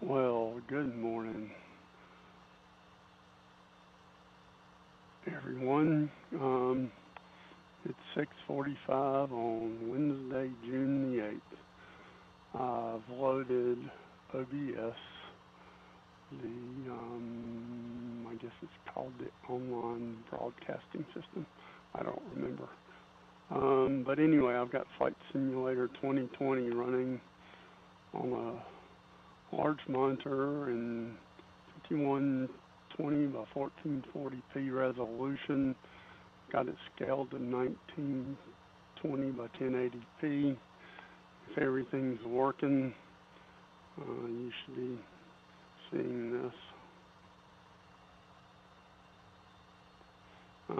Well, good morning, everyone. It's 6:45 on Wednesday, June the 8th. I've loaded OBS, I guess it's called the Online Broadcasting System. I don't remember. But anyway, I've got Flight Simulator 2020 running on a large monitor in 5120 by 1440p resolution. Got it scaled to 1920 by 1080p. If everything's working, you should be seeing this.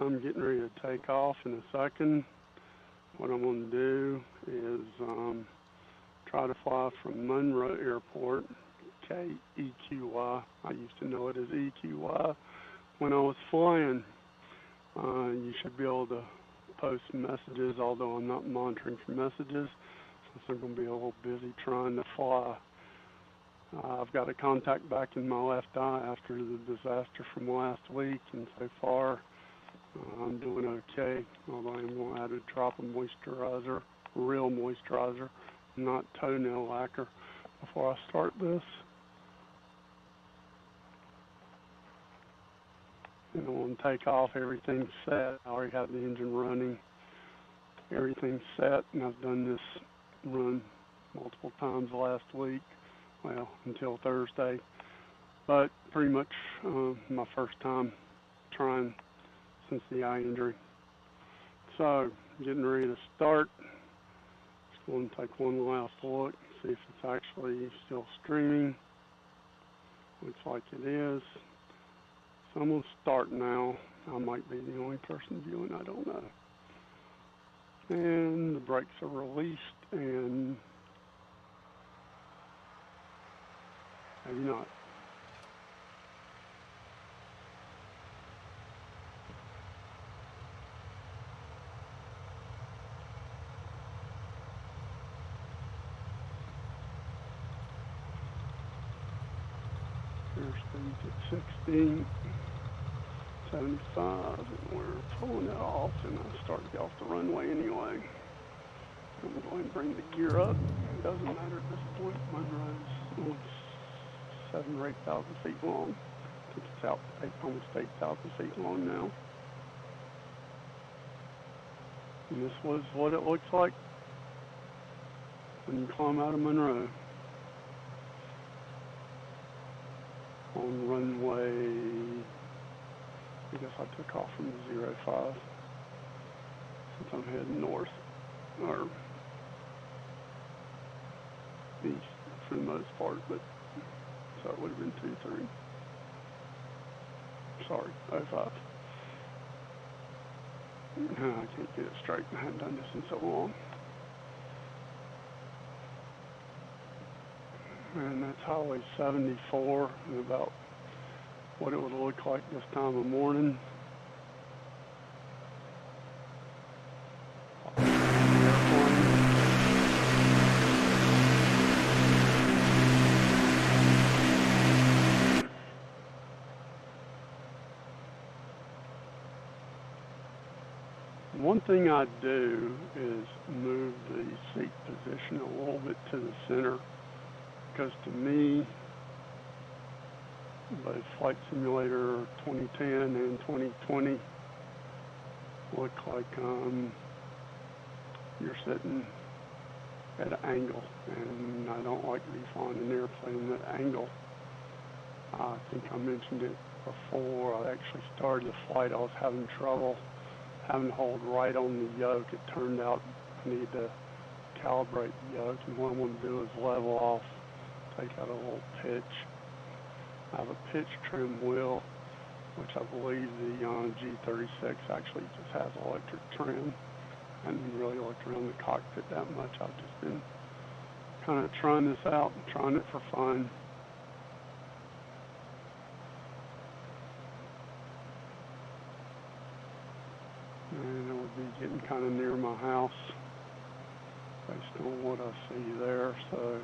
I'm getting ready to take off in a second. What I'm going to do is try to fly from Monroe Airport, KEQY. I used to know it as EQY when I was flying. You should be able to post messages, although I'm not monitoring for messages, since I'm going to be a little busy trying to fly. I've got a contact back in my left eye after the disaster from last week, and so far I'm doing okay, although I'm going to add a drop of moisturizer, real moisturizer, not toenail lacquer, before I start this. And I'm going to take off. Everything's set. I already have the engine running. Everything's set, and I've done this run multiple times last week, well, until Thursday. But pretty much my first time trying since the eye injury. So, getting ready to start. Just going to take one last look, see if it's actually still streaming. Looks like it is. So I'm going to start now. I might be the only person viewing, I don't know. And the brakes are released, and maybe not. Airspeed's at 60, 75, and we're pulling it off, and I started off the runway anyway. I'm going to bring the gear up. It doesn't matter at this point. Monroe's only 7,000 or 8,000 feet long. I think it's out almost 8,000 feet long now. And this was what it looks like when you climb out of Monroe. On runway, I guess I took off from the 05 since I'm heading north, or east for the most part, but so it would have been 23. Sorry, 05. I can't get it straight. I haven't done this in so long. And that's Highway 74, and about what it would look like this time of morning. One thing I do is move the seat position a little bit to the center, because to me, both Flight Simulator 2010 and 2020 look like you're sitting at an angle, and I don't like to be flying an airplane at an angle. I think I mentioned it before. I actually started the flight. I was having trouble having to hold right on the yoke. It turned out I needed to calibrate the yoke, and what I want to do is level off, take out a little pitch. I have a pitch trim wheel, which I believe the G36 actually just has electric trim. I haven't really looked around the cockpit that much. I've just been kind of trying this out, trying it for fun. And it would be getting kind of near my house based on what I see there. So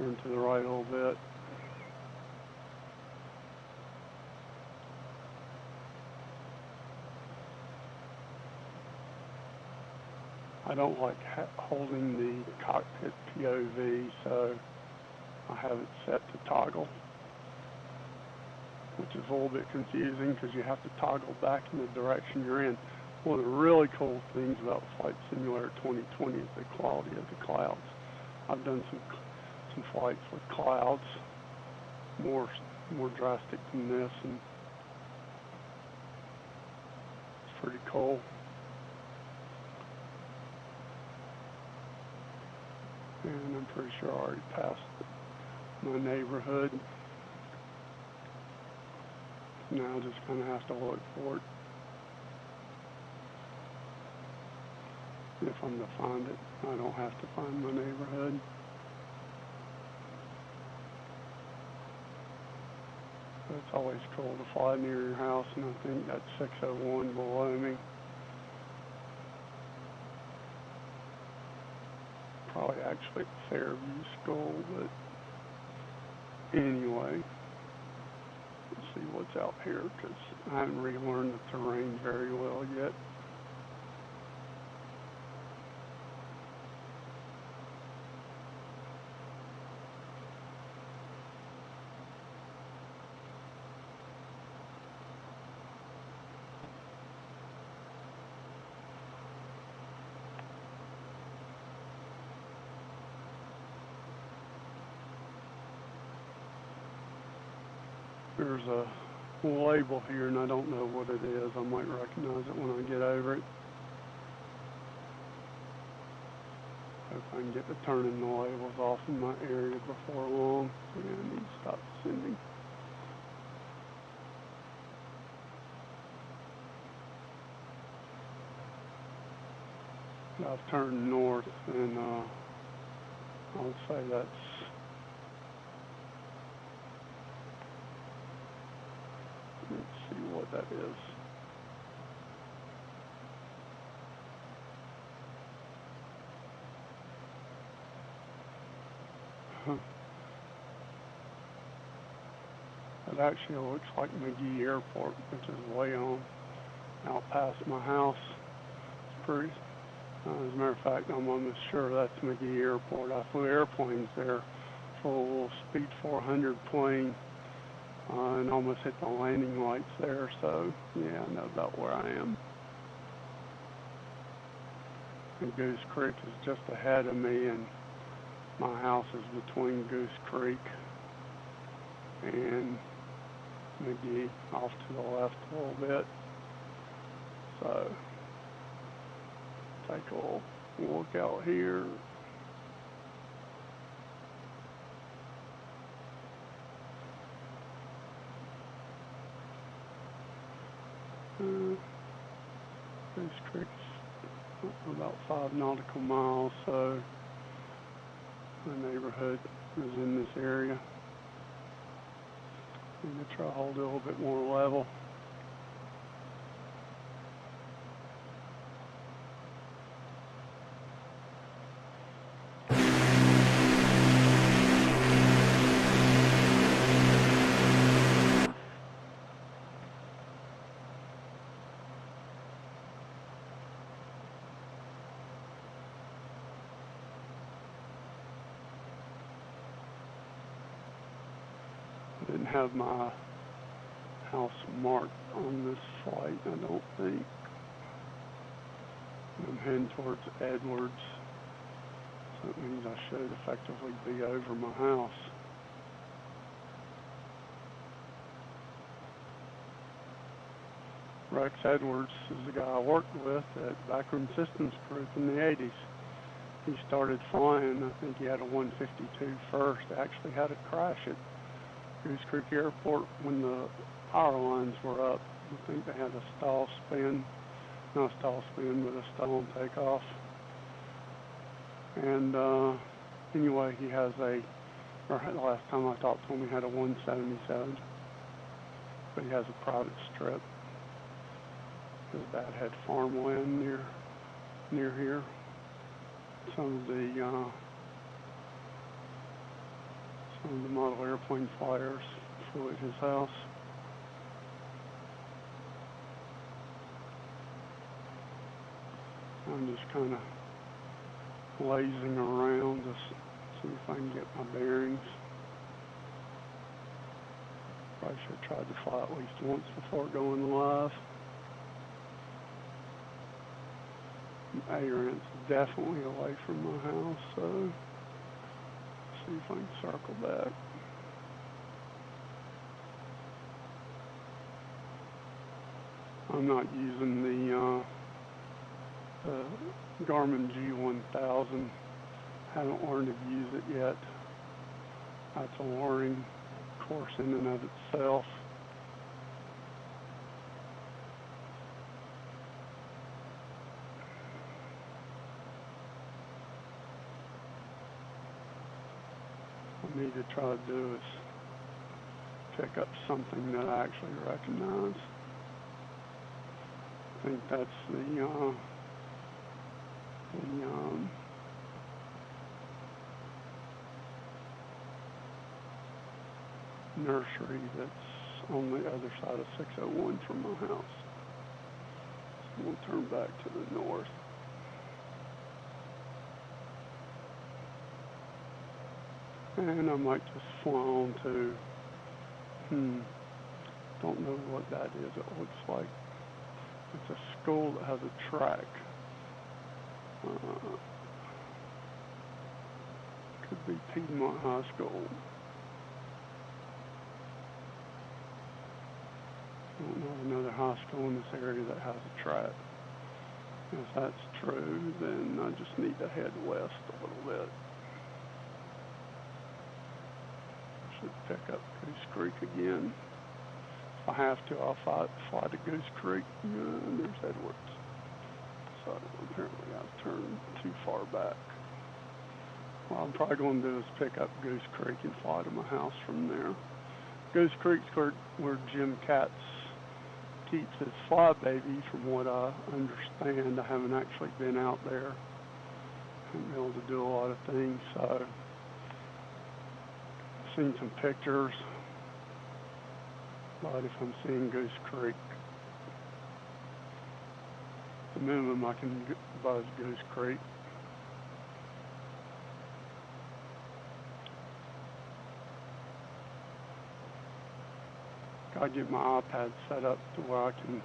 turn to the right a little bit. I don't like holding the cockpit POV, so I have it set to toggle, which is a little bit confusing because you have to toggle back in the direction you're in. One of the really cool things about Flight Simulator 2020 is the quality of the clouds. I've done some flights with clouds, more drastic than this, and it's pretty cool. And I'm pretty sure I already passed my neighborhood. Now I just kind of have to look for it. If I'm to find it, I don't have to find my neighborhood. But it's always cool to fly near your house, and I think that's 601 below me. Probably actually at Fairview School, but anyway, let's see what's out here because I haven't relearned the terrain very well yet. There's a label here, and I don't know what it is. I might recognize it when I get over it. Hope I can get to turning the labels off in my area before long. Yeah, I need to stop sending. I've turned north, and I'll say that's let's see what that is. It actually looks like McGee Airport, which is way on out past my house. It's pretty. As a matter of fact, I'm almost sure that's McGee Airport. I flew airplanes there, flew a little Speed 400 plane. And almost hit the landing lights there, so yeah, I know about where I am. And Goose Creek is just ahead of me, and my house is between Goose Creek and McGee, off to the left a little bit. So take a little look out here. Goose Creek's about 5 nautical miles, so my neighborhood is in this area. I'm going to try to hold it a little bit more level. I didn't have my house marked on this flight, I don't think. I'm heading towards Edwards, so that means I should effectively be over my house. Rex Edwards is the guy I worked with at Backroom Systems Group in the 80s. He started flying, I think he had a 152 first, actually had a crash at Goose Creek Airport when the power lines were up. I think they had a stall spin, not a stall spin, but a stall on takeoff. And anyway, he has the last time I talked to him, he had a 177, but he has a private strip. His dad had farmland near here. Some of the Some of the model airplane flyers flew at his house. I'm just kind of lazing around to see if I can get my bearings. Probably should have tried to fly at least once before going live. Airant's definitely away from my house, so let's see if I can circle back. I'm not using the Garmin G1000. Haven't learned to use it yet. That's a learning course in and of itself. What I need to try to do is pick up something that I actually recognize. I think that's the nursery that's on the other side of 601 from my house. So we'll turn back to the north. And I might just fly on to, don't know what that is. It looks like it's a school that has a track. Could be Piedmont High School. I don't know another high school in this area that has a track. If that's true, then I just need to head west a little bit. Should pick up Goose Creek again. If I have to, I'll fly to Goose Creek. There's Edwards. So apparently I've turned too far back. What I'm probably going to do is pick up Goose Creek and fly to my house from there. Goose Creek's where Jim Katz keeps his fly baby, from what I understand. I haven't actually been out there. Haven't been able to do a lot of things, so I've seen some pictures. But if I'm seeing Goose Creek, the minimum I can buzz Goose Creek. I get my iPad set up to where I can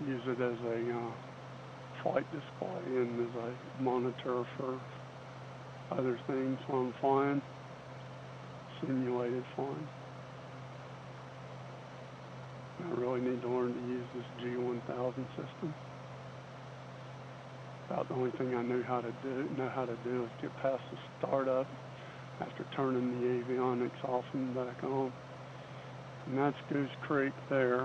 use it as a flight display and as a monitor for other things while I'm flying, simulated flying. I really need to learn to use this G1000 system. About the only thing I know how to do is get past the startup after turning the avionics off and back on. And that's Goose Creek there.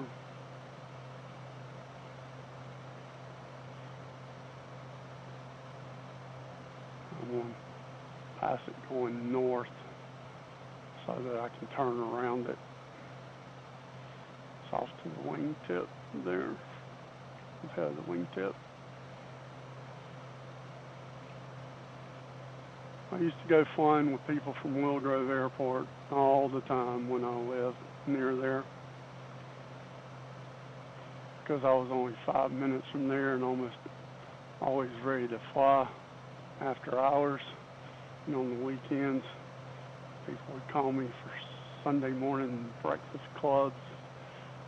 I'm going to pass it going north so that I can turn around it. It's off to the wingtip there, ahead of the wingtip. I used to go flying with people from Grove Airport all the time when I lived near there, because I was only 5 minutes from there and almost always ready to fly after hours. And on the weekends, people would call me for Sunday morning breakfast clubs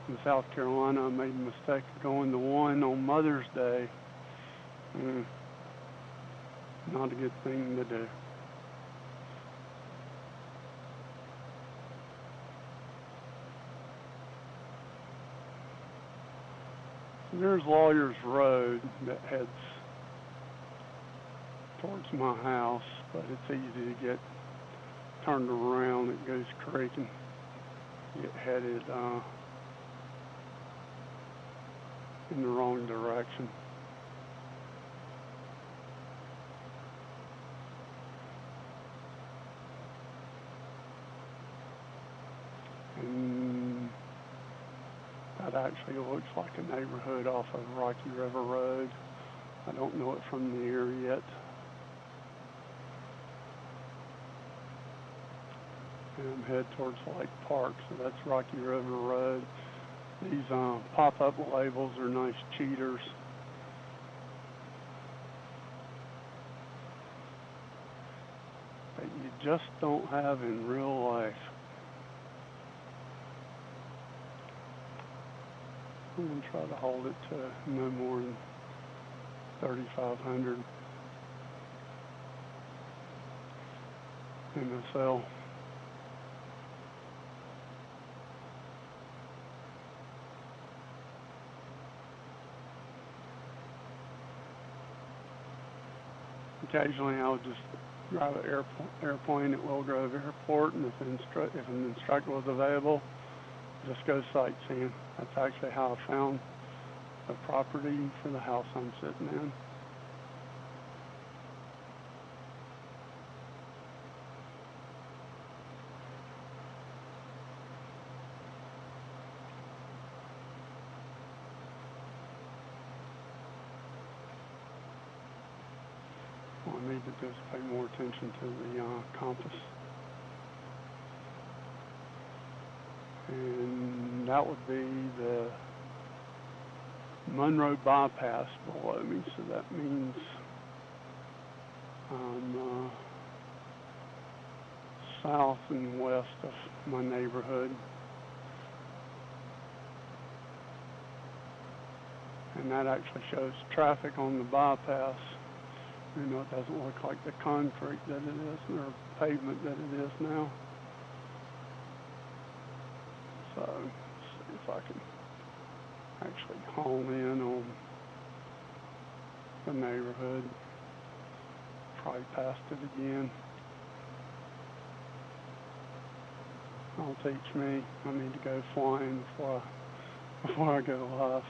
in South Carolina. I made the mistake of going to one on Mother's Day. Not a good thing to do. There's Lawyers Road that heads towards my house, but it's easy to get turned around at Goose Creek and get headed in the wrong direction. And that actually looks like a neighborhood off of Rocky River Road. I don't know it from the air yet. and head towards Lake Park. So that's Rocky River Road. These pop-up labels are nice cheaters. That you just don't have in real life. I'm going to try to hold it to no more than 3,500 MSL. Occasionally I'll just drive an airplane at Willgrove Airport, and if an instructor was available, just go sightseeing. That's actually how I found the property for the house I'm sitting in. Well, I need to just pay more attention to the compass. And that would be the Monroe bypass below me, so that means I'm south and west of my neighborhood. And that actually shows traffic on the bypass. You know, it doesn't look like the concrete that it is, or pavement that it is now. So, let's see if I can actually hone in on the neighborhood. Probably passed it again. I'll teach me. I need to go flying before I go live.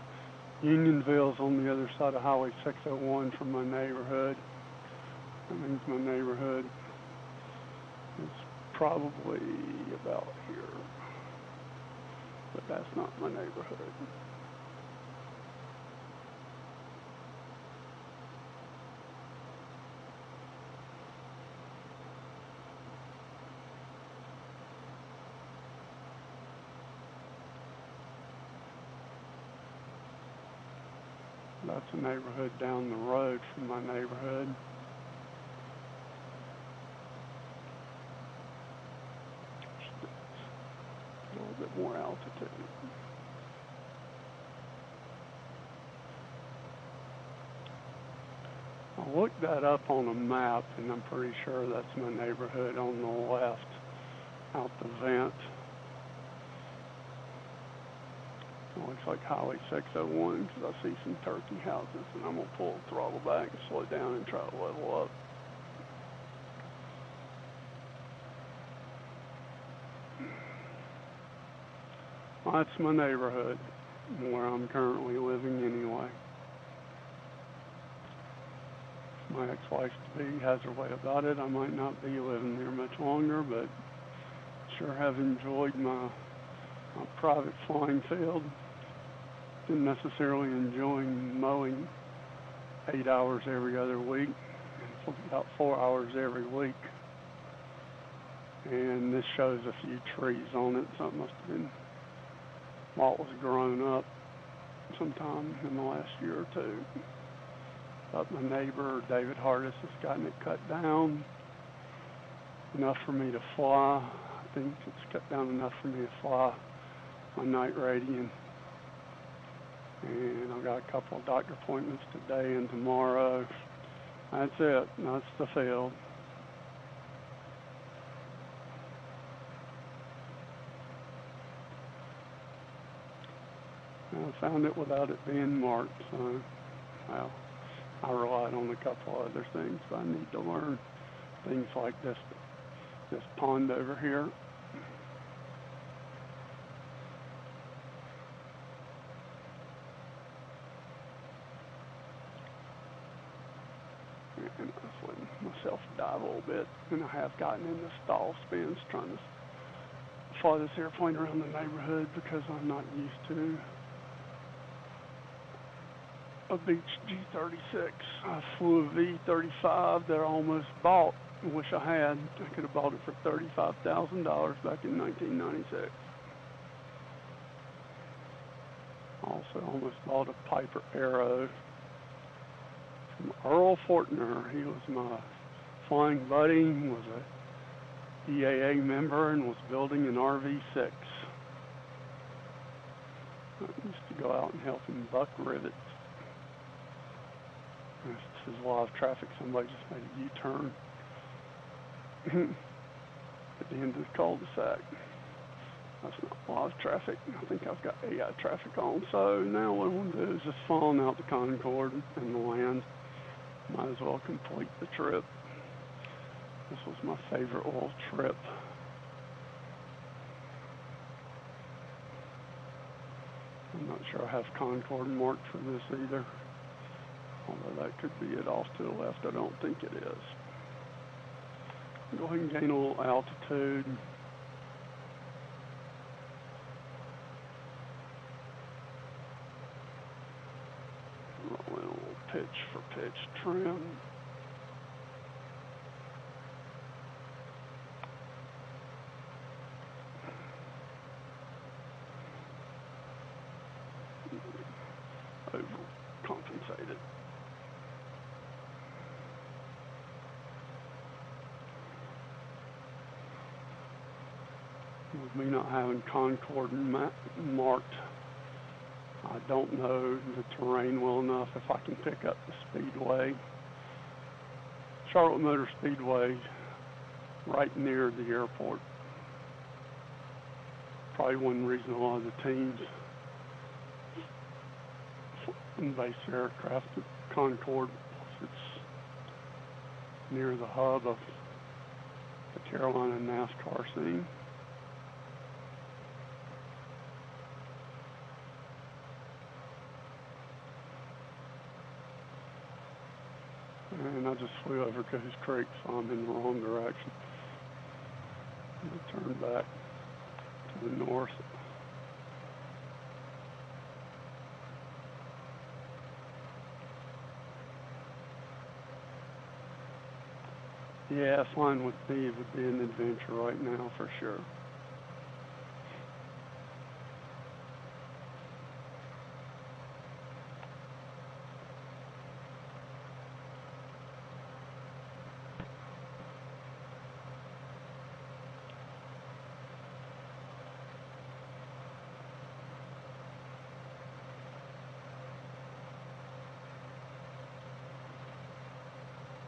Unionville's on the other side of Highway 601 from my neighborhood. That means my neighborhood is probably about here. But that's not my neighborhood. That's a neighborhood down the road from my neighborhood. A little bit more altitude. I looked that up on a map, and I'm pretty sure that's my neighborhood on the left, out the vent. It looks like Highway 601 because I see some turkey houses, and I'm going to pull the throttle back and slow down and try to level up. Well, that's my neighborhood, where I'm currently living anyway. My ex-wife-to-be has her way about it. I might not be living there much longer, but sure have enjoyed my private flying field. Didn't necessarily enjoy mowing 8 hours every other week, and about 4 hours every week. And this shows a few trees on it, so it must have been while it was grown up sometime in the last year or two. But my neighbor, David Hardis, has gotten it cut down enough for me to fly. I think it's cut down enough for me to fly my night radian. And I've got a couple of doctor appointments today and tomorrow. That's it. That's the field. I found it without it being marked, so, well, I relied on a couple other things, but I need to learn things like this pond over here. And I was letting myself dive a little bit, and I have gotten into stall spins trying to fly this airplane around the neighborhood because I'm not used to a Beech G36. I flew a V35 that I almost bought I wish I had. I could have bought it for $35,000 back in 1996. Also almost bought a Piper Arrow from Earl Fortner. He was my flying buddy, was a EAA member, and was building an RV-6. I used to go out and help him buck rivets. This is live traffic. Somebody just made a U-turn at the end of the cul-de-sac. That's not live traffic. I think I've got AI traffic on. So now what I'm going to do is just falling out the Concord and land. Might as well complete the trip. This was my favorite little trip. I'm not sure I have Concord marked for this either. Although that could be it off to the left. I don't think it is. Go ahead and gain a little altitude. Roll in a little pitch for pitch trim. Overcompensated. With me not having Concord marked, I don't know the terrain well enough if I can pick up the speedway. Charlotte Motor Speedway, right near the airport. Probably one reason a lot of the teams base their aircraft at Concord. It's near the hub of the Carolina NASCAR scene. And I just flew over Goose Creek, so I'm in the wrong direction. I'm going to turn back to the north. Yeah, flying with me would be an adventure right now for sure.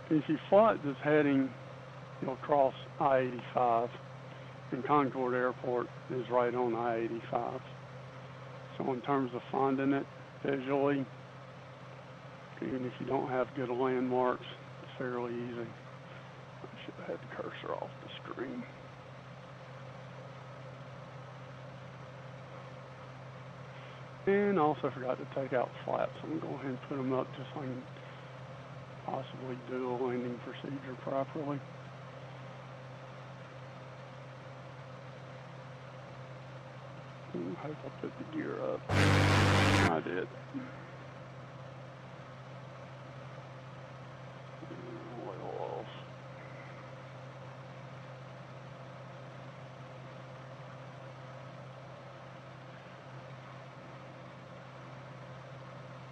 If you fly at this heading, you'll cross I-85, and Concord Airport is right on I-85. So in terms of finding it visually, even if you don't have good landmarks, it's fairly easy. I should have had the cursor off the screen. And also forgot to take out flaps. I'm going to go ahead and put them up just so I can possibly do a landing procedure properly. I hope I put the gear up. I did. Oil off.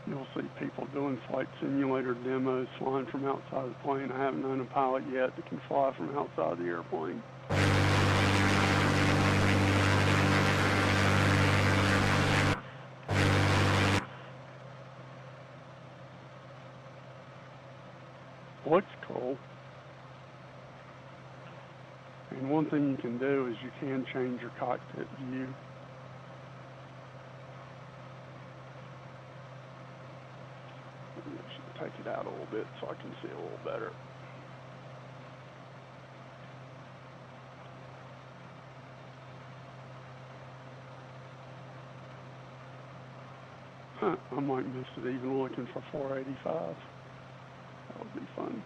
You'll see people doing flight simulator demos flying from outside the plane. I haven't known a pilot yet that can fly from outside the airplane. Looks cool. And one thing you can do is you can change your cockpit view. I should take it out a little bit so I can see a little better. I might miss it even looking for 485. That would be funny.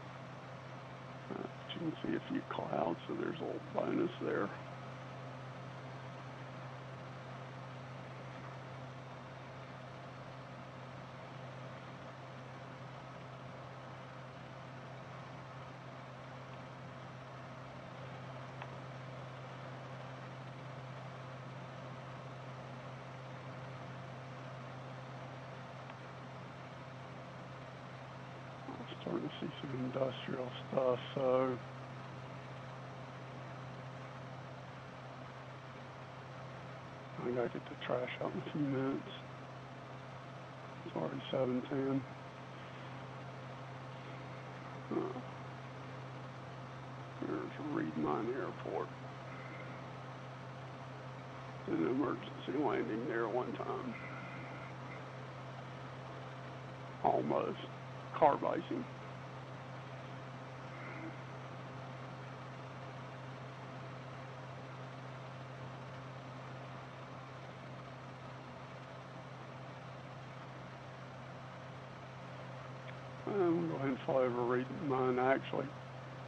But you can see a few clouds, so there's a little bonus there. starting to see some industrial stuff, so I gotta get the trash out in a few minutes. It's already 7:10. There's Reed Mine Airport. Did an emergency landing there one time. Almost. Carb icing. I'm going to go ahead and fly over Reed Mine. I actually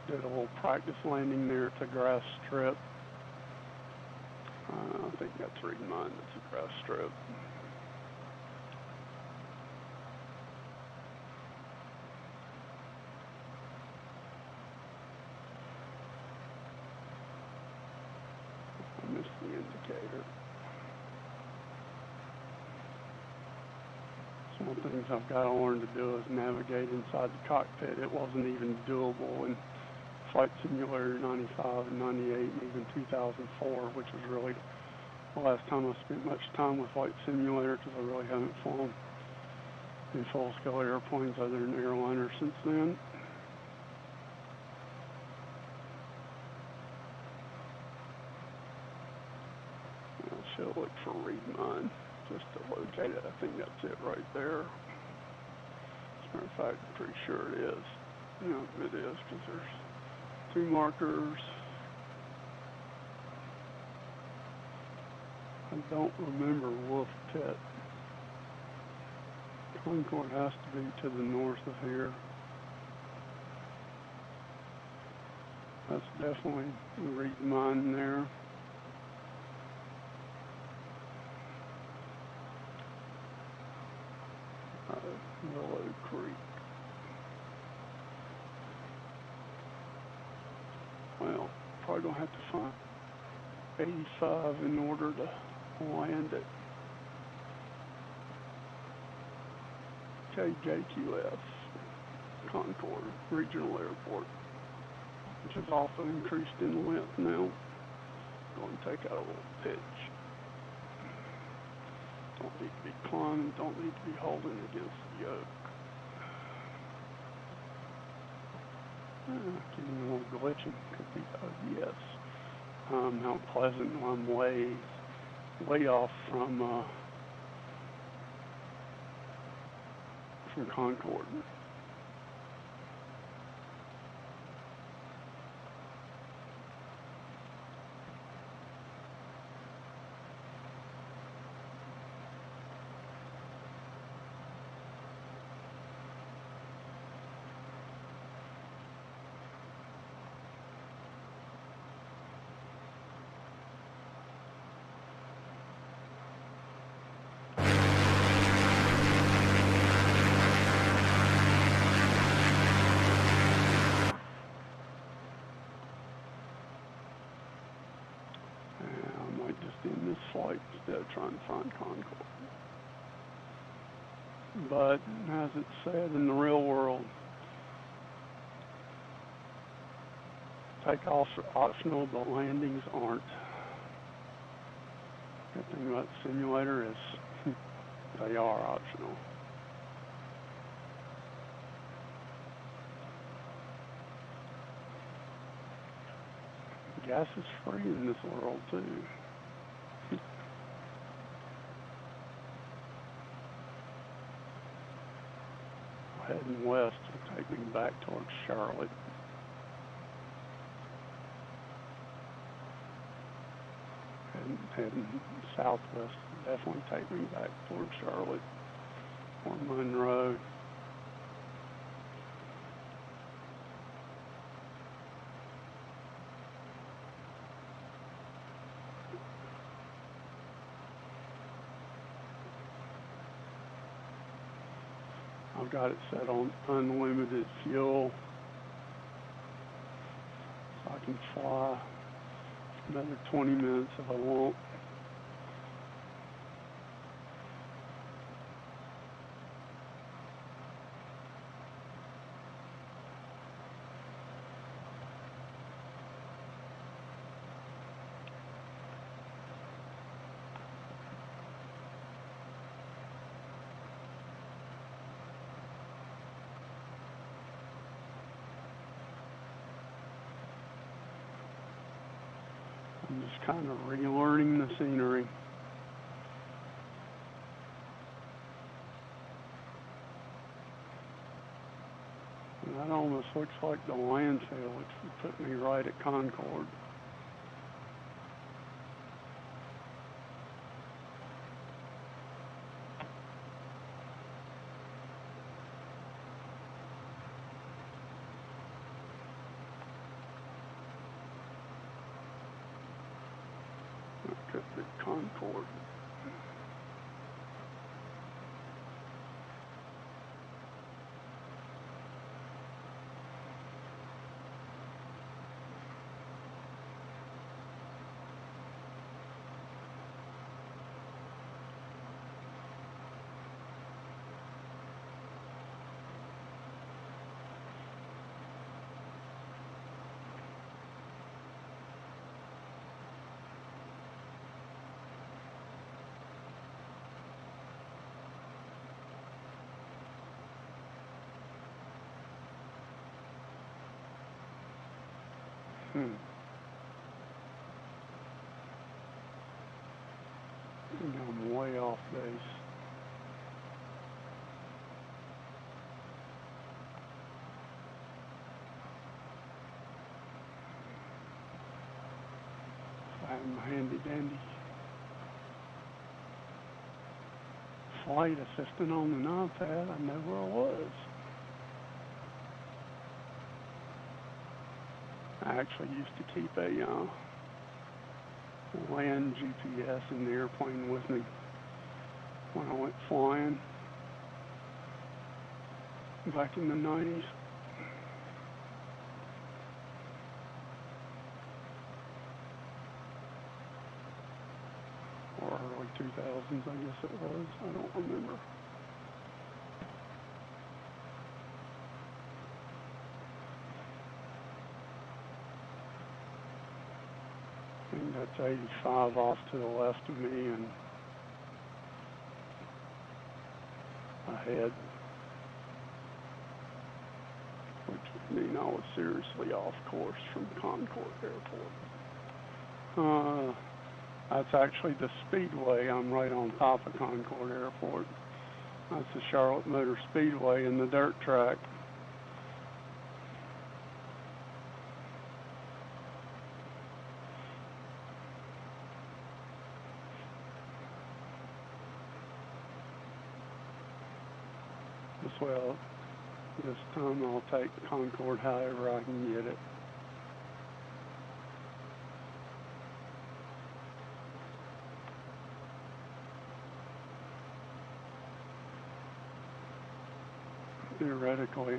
did a little practice landing there at the grass strip. I think that's Reed Mine. That's a grass strip. I missed the indicator. Some of the things I've got to learn to do is navigate inside the cockpit. It wasn't even doable in Flight Simulator 95 and 98 and even 2004, which was really the last time I spent much time with Flight Simulator, because I really haven't flown in full-scale airplanes other than airliners since then. I should look for Reed Mine just to locate it. I think that's it right there. As a matter of fact, I'm pretty sure it is. Yeah, it is, because there's 2 markers. I don't remember Wolf Pit. Concord has to be to the north of here. That's definitely Reed Mine there. Willow Creek. Well, probably gonna have to find 85 in order to land at KJQF, Concord Regional Airport, which has also increased in length now. Going to take out a little pitch. Don't need to be climbing, don't need to be holding against the yoke. Getting a little glitching. Could be yes. Mount Pleasant. I'm way off from Concord. In this flight instead of trying to find Concord. But as it's said in the real world, takeoffs are optional, but landings aren't. Good thing about the simulator is they are optional. Gas is free in this world too. Heading west will take me back towards Charlotte. Heading southwest will definitely take me back towards Charlotte or Monroe. I've got it set on unlimited fuel, so I can fly another 20 minutes if I want. I'm just kind of relearning the scenery. And that almost looks like the landfill, which would put me right at Concord. That could be Concord. I think I'm way off base. If I had my handy dandy flight assistant on the iPad, I know where I was. I actually used to keep a land GPS in the airplane with me when I went flying back in the 90s. Or early 2000s, I guess it was. I don't remember. I think that's 85 off to the left of me and ahead, which would mean I was seriously off course from Concord Airport. That's actually the Speedway. I'm right on top of Concord Airport. That's the Charlotte Motor Speedway and the dirt track. Well, this time I'll take Concord however I can get it. Theoretically,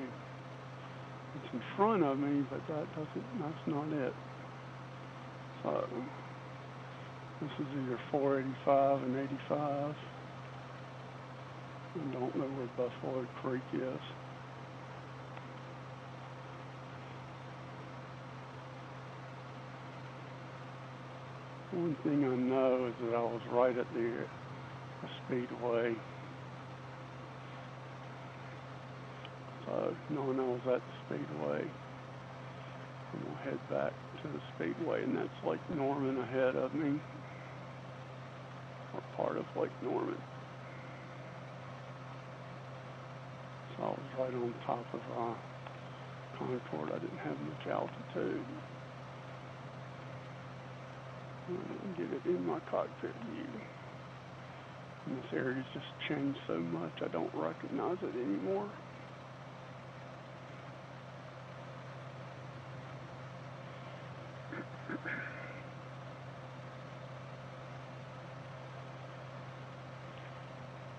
it's in front of me, but that's not it. So, this is either 485 and 85. I don't know where Buffalo Creek is. One thing I know is that I was right at the Speedway. So, knowing I was at the Speedway, I'm going to head back to the Speedway, and that's Lake Norman ahead of me, or part of Lake Norman. So I was right on top of Concord. I didn't have much altitude. I didn't get it in my cockpit view. And this area's just changed so much, I don't recognize it anymore.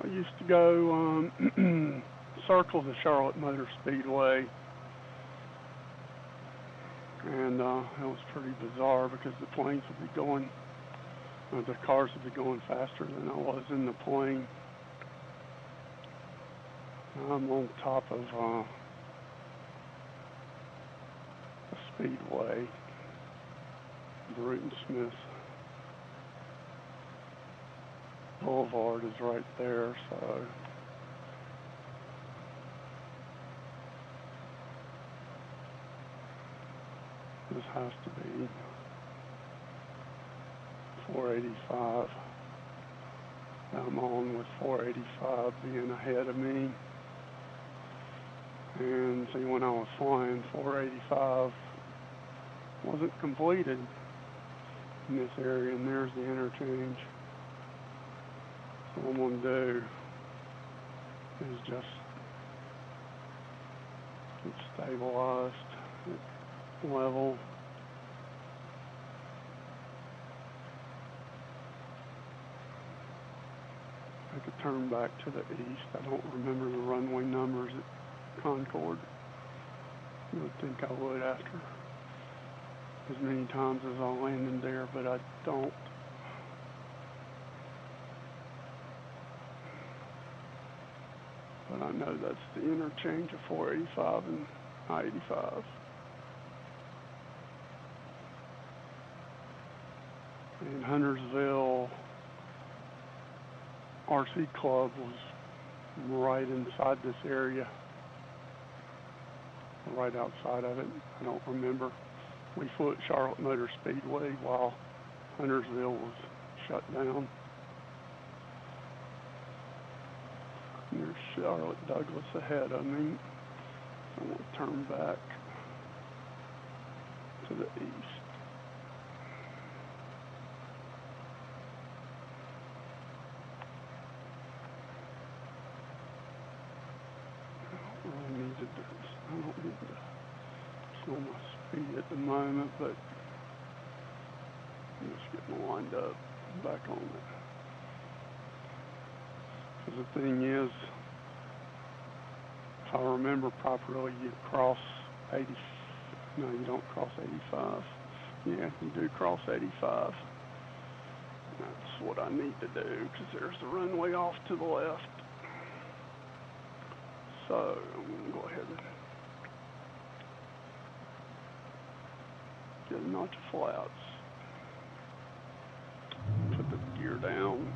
I used to go circle the Charlotte Motor Speedway, and it was pretty bizarre because the planes would be going, the cars would be going faster than I was in the plane. I'm on top of a Speedway. Bruton Smith Boulevard is right there, so this has to be 485. I'm on with 485 being ahead of me. And see, when I was flying, 485 wasn't completed in this area, and there's the interchange. So what I'm going to do is just get stabilized at level. I could turn back to the east. I don't remember the runway numbers at Concord. You would think I would after as many times as I landed there, but I don't. But I know that's the interchange of 485 and I-85. And Huntersville RC Club was right inside this area, right outside of it. I don't remember. We flew at Charlotte Motor Speedway while Huntersville was shut down. And there's Charlotte Douglas ahead of me. So we'll turn back to the east. I don't need to slow my speed at the moment, but I'm just getting lined up back on it. Because the thing is, if I remember properly, you cross 80. No, you don't cross 85. Yeah, you do cross 85. That's what I need to do, because there's the runway off to the left. So I'm going to go ahead and get a notch of flats. Put the gear down.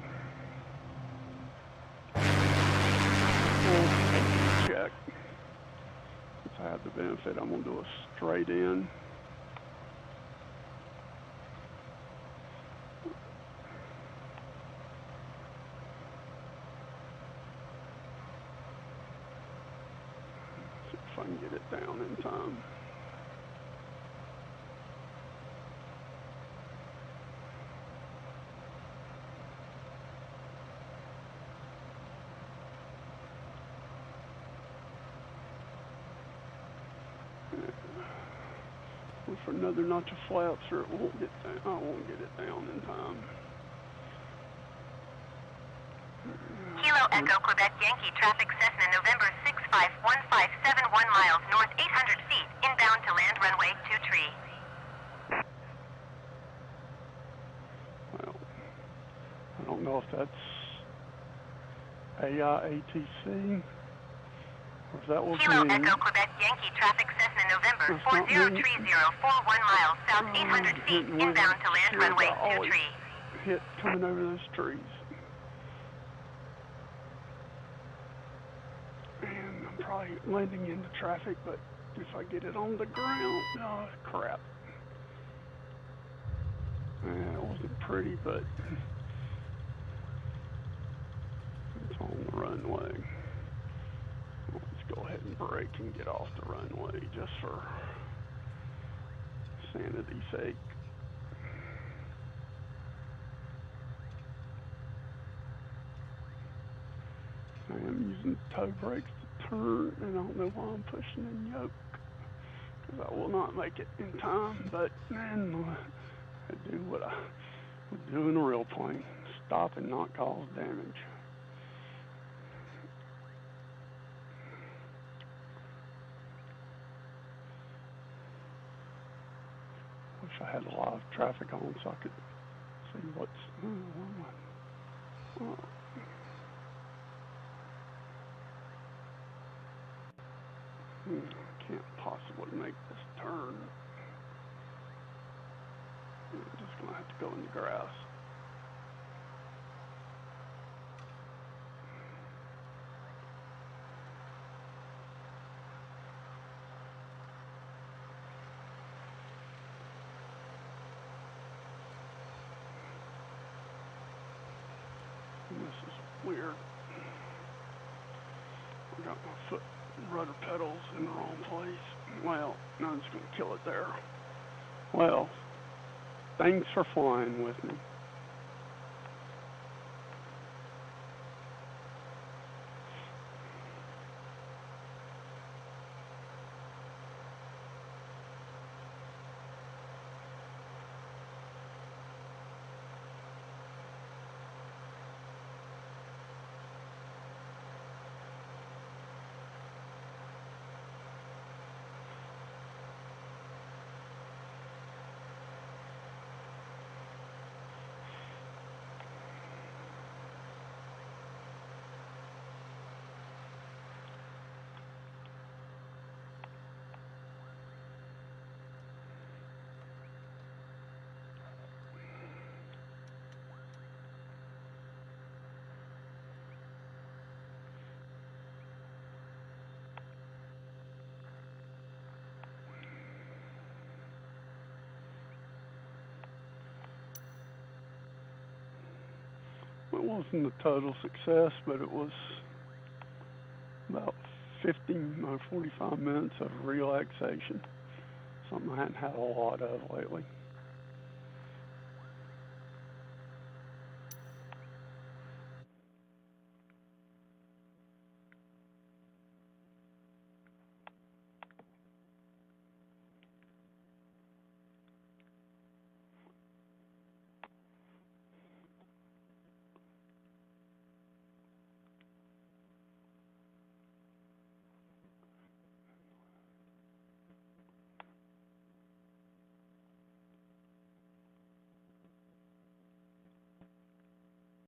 Full check. Since I have the benefit, I'm going to do a straight in. See if I can get it down in time. For another notch of flaps, or it won't get down. I won't get it down in time. Kilo Echo Quebec Yankee traffic Cessna November 651571 miles north 800 feet inbound to land runway 23. Well, I don't know if that's AIATC or if that was Kilo me. Echo Quebec Yankee traffic Cessna November 403041 miles south 800 feet inbound to land runway 23. Hit coming over those trees. And I'm probably landing into traffic, but if I get it on the ground, oh crap. It wasn't pretty, but it's on the runway. Let's go ahead and brake and get off the runway just for sanity's sake. I am using toe brakes to turn, and I don't know why I'm pushing in yoke, because I will not make it in time, but man, I do what I would do in a real plane, stop and not cause damage. Wish I had a lot of traffic on so I could see what's, where am I? Oh. Can't possibly make this turn. I'm just going to have to go in the grass. This is weird. I got my foot rudder pedals in the wrong place. Well, no, I'm just going to kill it there. Well, thanks for flying with me. It wasn't a total success, but it was about 45 minutes of relaxation. Something I hadn't had a lot of lately.